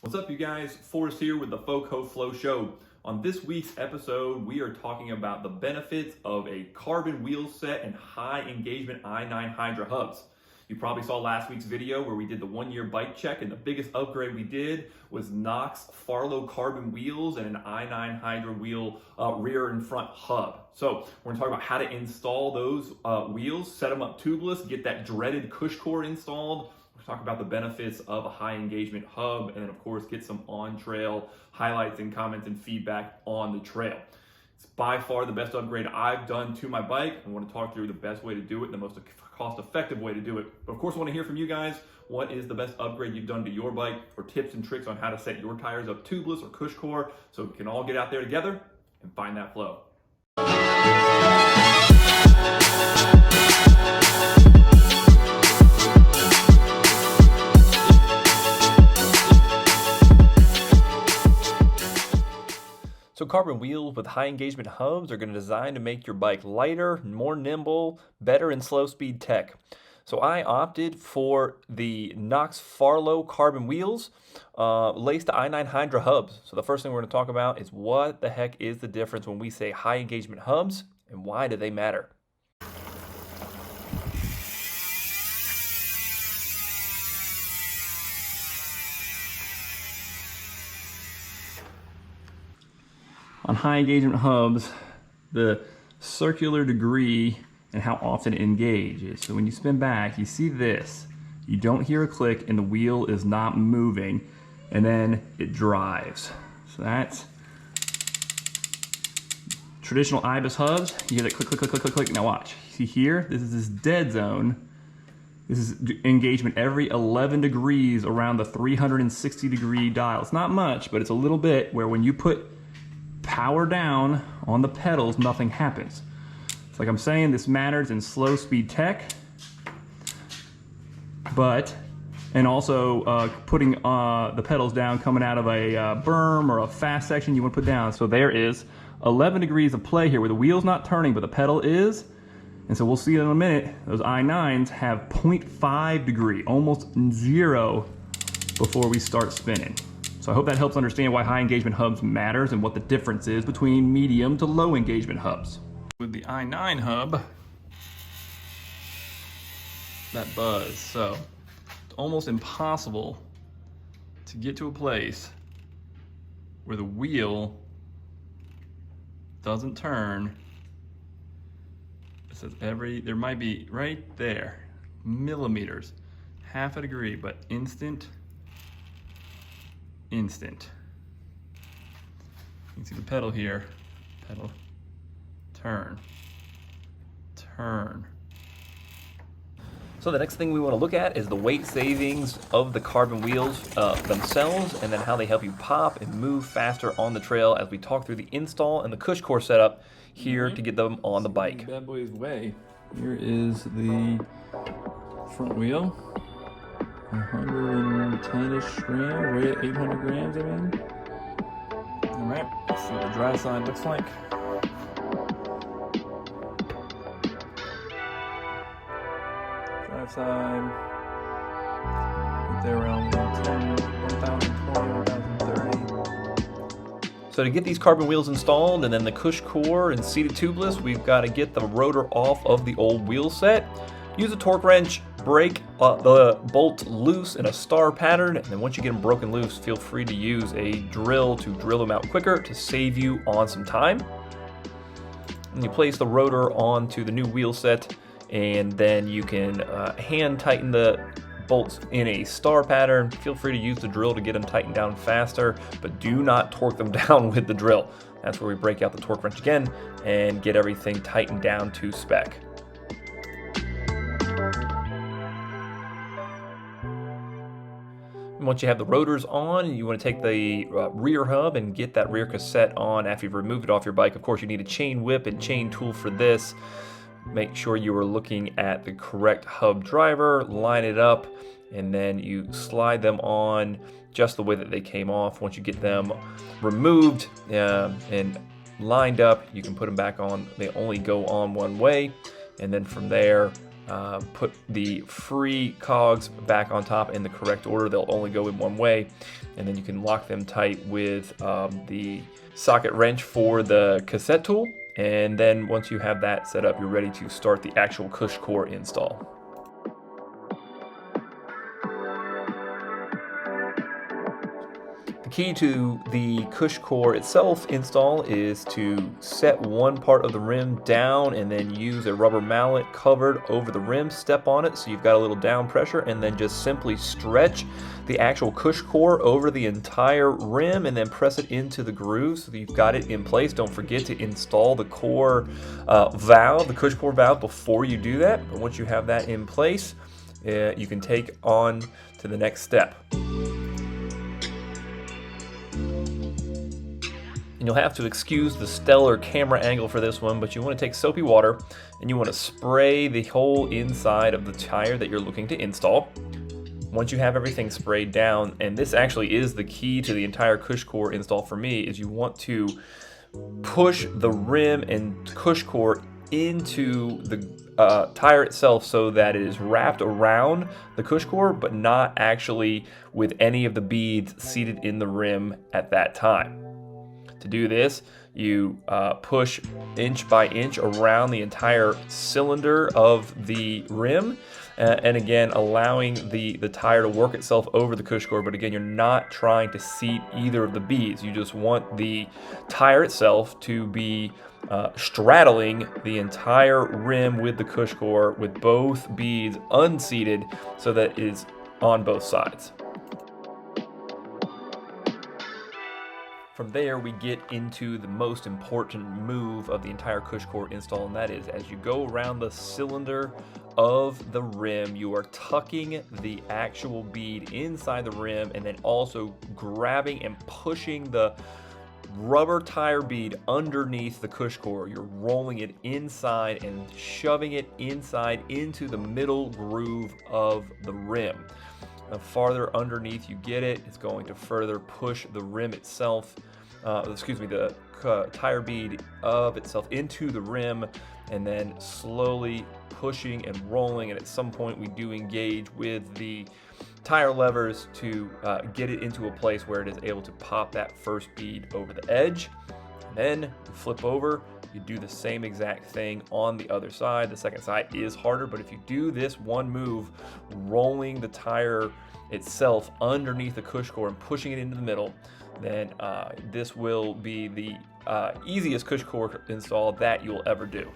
What's up, you guys? Forrest here with the FoCo Flow Show. On this week's episode, we are talking about the benefits of a carbon wheel set and high engagement i9 Hydra hubs. You probably saw last week's video where we did the 1-year bike check, and the biggest upgrade we did was Nox Farlow carbon wheels and an i9 Hydra wheel rear and front hub. So we're gonna talk about how to install those wheels, set them up tubeless, get that dreaded Cush Core installed. We'll talk about the benefits of a high engagement hub, and then of course get some on-trail highlights and comments and feedback on the trail. It's by far the best upgrade I've done to my bike. I want to talk through the best way to do it, the most cost-effective way to do it. But of course, I want to hear from you guys. What is the best upgrade you've done to your bike, or tips and tricks on how to set your tires up tubeless or Cush Core, so we can all get out there together and find that flow. So carbon wheels with high engagement hubs are going to design to make your bike lighter, more nimble, better in slow speed tech. So I opted for the Nox Farlow carbon wheels laced to i9 Hydra hubs. So the first thing we're going to talk about is what the heck is the difference when we say high engagement hubs, and why do they matter? On high engagement hubs, the circular degree and how often it engages. So when you spin back, you see this. You don't hear a click and the wheel is not moving, and then it drives. So that's traditional Ibis hubs. You hear that click, click, click, click, click, click. Now watch. See here? This is this dead zone. This is engagement every 11 degrees around the 360 degree dial. It's not much, but it's a little bit where when you put power down on the pedals, nothing happens. It's like I'm saying, this matters in slow speed tech, and also putting the pedals down coming out of a berm or a fast section you want to put down. So there is 11 degrees of play here where the wheel's not turning, but the pedal is. And so we'll see in a minute, those i9s have 0.5 degree, almost zero, before we start spinning. So I hope that helps understand why high engagement hubs matters and what the difference is between medium to low engagement hubs. With the i9 hub, that buzz, so it's almost impossible to get to a place where the wheel doesn't turn. It says there might be right there, millimeters, half a degree, but instant. You can see the pedal here, pedal, turn. So the next thing we want to look at is the weight savings of the carbon wheels themselves, and then how they help you pop and move faster on the trail as we talk through the install and the Cush Core setup here to get them on the bike. Bad boys weigh. Here is the front wheel. 110-ish grams, weigh at 800 grams, I mean. All right, let's see what the dry side looks like. Drive side, right there around 1,020, 1,030. So to get these carbon wheels installed and then the Cush Core and seated tubeless, we've got to get the rotor off of the old wheel set. Use a torque wrench, break the bolt loose in a star pattern, and then once you get them broken loose, feel free to use a drill to drill them out quicker to save you on some time. And you place the rotor onto the new wheel set, and then you can hand tighten the bolts in a star pattern. Feel free to use the drill to get them tightened down faster, but do not torque them down with the drill. That's where we break out the torque wrench again and get everything tightened down to spec. And once you have the rotors on, you want to take the rear hub and get that rear cassette on after you've removed it off your bike. Of course, you need a chain whip and chain tool for this. Make sure you are looking at the correct hub driver, line it up, and then you slide them on just the way that they came off. Once you get them removed and lined up, you can put them back on. They only go on one way, and then from there, put the free cogs back on top in the correct order. They'll only go in one way, and then you can lock them tight with the socket wrench for the cassette tool. And then once you have that set up, you're ready to start the actual Cush Core install. The key to the Cush Core itself install is to set one part of the rim down and then use a rubber mallet covered over the rim, step on it so you've got a little down pressure, and then just simply stretch the actual Cush Core over the entire rim and then press it into the groove so that you've got it in place. Don't forget to install the core valve, the Cush Core valve, before you do that. But once you have that in place, you can take on to the next step. And you'll have to excuse the stellar camera angle for this one, but you want to take soapy water and you want to spray the whole inside of the tire that you're looking to install. Once you have everything sprayed down, and this actually is the key to the entire Cush Core install for me, is you want to push the rim and Cush Core into the tire itself so that it is wrapped around the Cush Core, but not actually with any of the beads seated in the rim at that time. To do this, you push inch by inch around the entire cylinder of the rim, and again allowing the tire to work itself over the Cush Core. But again, you're not trying to seat either of the beads. You just want the tire itself to be straddling the entire rim with the Cush Core, with both beads unseated so that it is on both sides. From there, we get into the most important move of the entire Cush Core install, and that is as you go around the cylinder of the rim, you are tucking the actual bead inside the rim and then also grabbing and pushing the rubber tire bead underneath the Cush Core. You're rolling it inside and shoving it inside into the middle groove of the rim. The farther underneath you get it, it's going to further push the rim itself, the tire bead of itself into the rim, and then slowly pushing and rolling. And at some point we do engage with the tire levers to get it into a place where it is able to pop that first bead over the edge. And then you flip over. You do the same exact thing on the other side. The second side is harder, but if you do this one move, rolling the tire itself underneath the Cush Core and pushing it into the middle, then this will be the easiest Cush Core install that you'll ever do.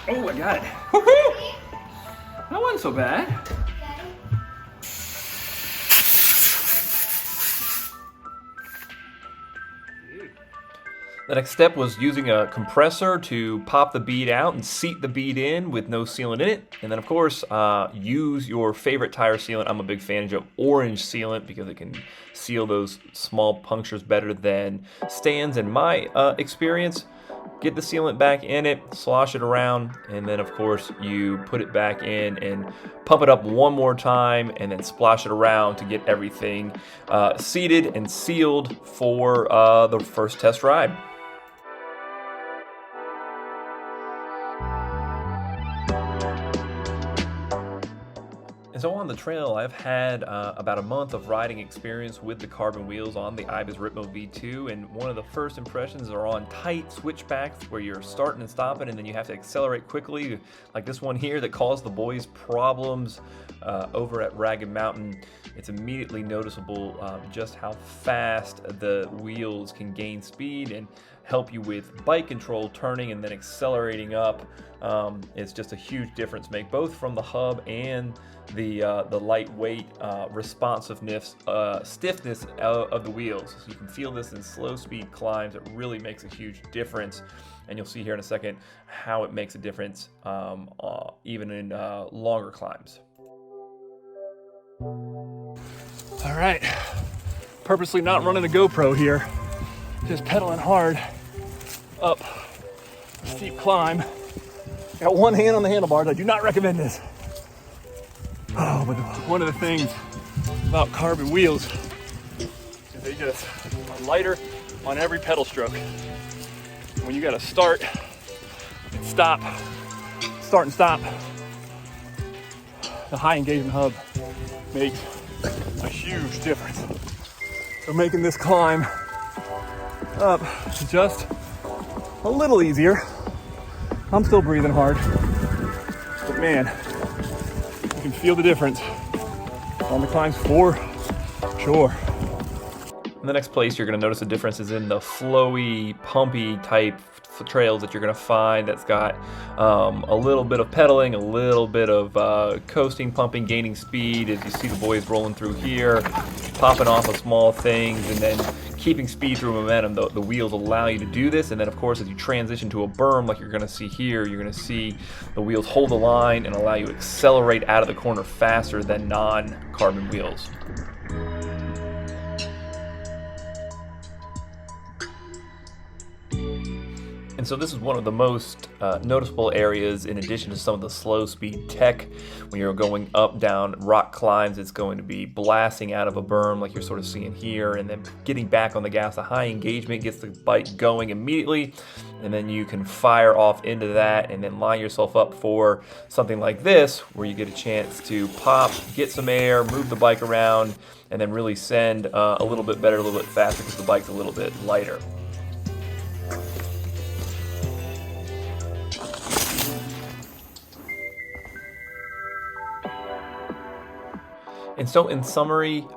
Oh, I got it. Woohoo! That wasn't so bad. The next step was using a compressor to pop the bead out and seat the bead in with no sealant in it. And then, of course, use your favorite tire sealant. I'm a big fan of orange sealant because it can seal those small punctures better than stands in my experience. Get the sealant back in it, slosh it around, and then of course you put it back in and pump it up one more time and then splash it around to get everything seated and sealed for the first test ride. And so on the trail, I've had about a month of riding experience with the carbon wheels on the Ibis Ripmo V2, and one of the first impressions are on tight switchbacks where you're starting and stopping and then you have to accelerate quickly, like this one here that caused the boys problems over at Ragged Mountain. It's immediately noticeable just how fast the wheels can gain speed and help you with bike control, turning and then accelerating up. It's just a huge difference make, both from the hub and the lightweight responsiveness, stiffness of the wheels. So you can feel this in slow speed climbs. It really makes a huge difference, and you'll see here in a second how it makes a difference even in longer climbs. All right, purposely not running a GoPro here, just pedaling hard up a steep climb. Got one hand on the handlebars. I do not recommend this. Oh, but one of the things about carbon wheels They just are lighter on every pedal stroke. When you gotta start and stop, start and stop, the high engagement hub makes a huge difference. So making this climb up just a little easier. I'm still breathing hard, but man, you can feel the difference on the climbs for sure. In the next place, you're going to notice a difference is in the flowy, pumpy type trails that you're going to find that's got a little bit of pedaling, a little bit of coasting, pumping, gaining speed as you see the boys rolling through here, popping off of small things, and then keeping speed through momentum. The wheels allow you to do this, and then of course as you transition to a berm like you're going to see here, you're going to see the wheels hold the line and allow you to accelerate out of the corner faster than non-carbon wheels. And so this is one of the most noticeable areas in addition to some of the slow speed tech. When you're going up, down rock climbs, it's going to be blasting out of a berm like you're sort of seeing here, and then getting back on the gas. The high engagement gets the bike going immediately, and then you can fire off into that and then line yourself up for something like this where you get a chance to pop, get some air, move the bike around, and then really send a little bit better, a little bit faster because the bike's a little bit lighter. And so in summary,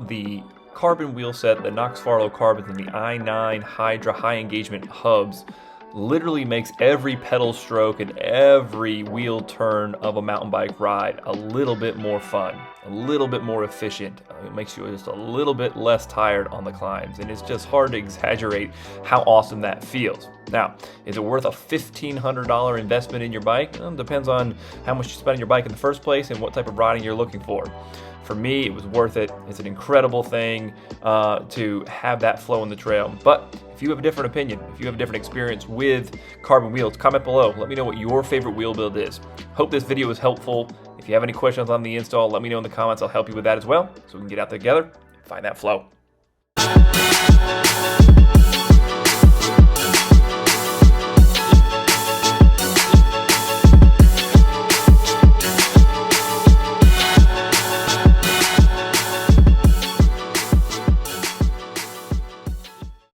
the carbon wheel set, the Nox carbons, and the i9 Hydra high engagement hubs literally makes every pedal stroke and every wheel turn of a mountain bike ride a little bit more fun, a little bit more efficient. It makes you just a little bit less tired on the climbs, and it's just hard to exaggerate how awesome that feels. Now, is it worth a $1,500 investment in your bike? Well, it depends on how much you spend on your bike in the first place and what type of riding you're looking for. For me, it was worth it. It's an incredible thing to have that flow in the trail. But if you have a different opinion, if you have a different experience with carbon wheels, comment below. Let me know what your favorite wheel build is. Hope this video was helpful. If you have any questions on the install, let me know in the comments. I'll help you with that as well, so we can get out there together and find that flow.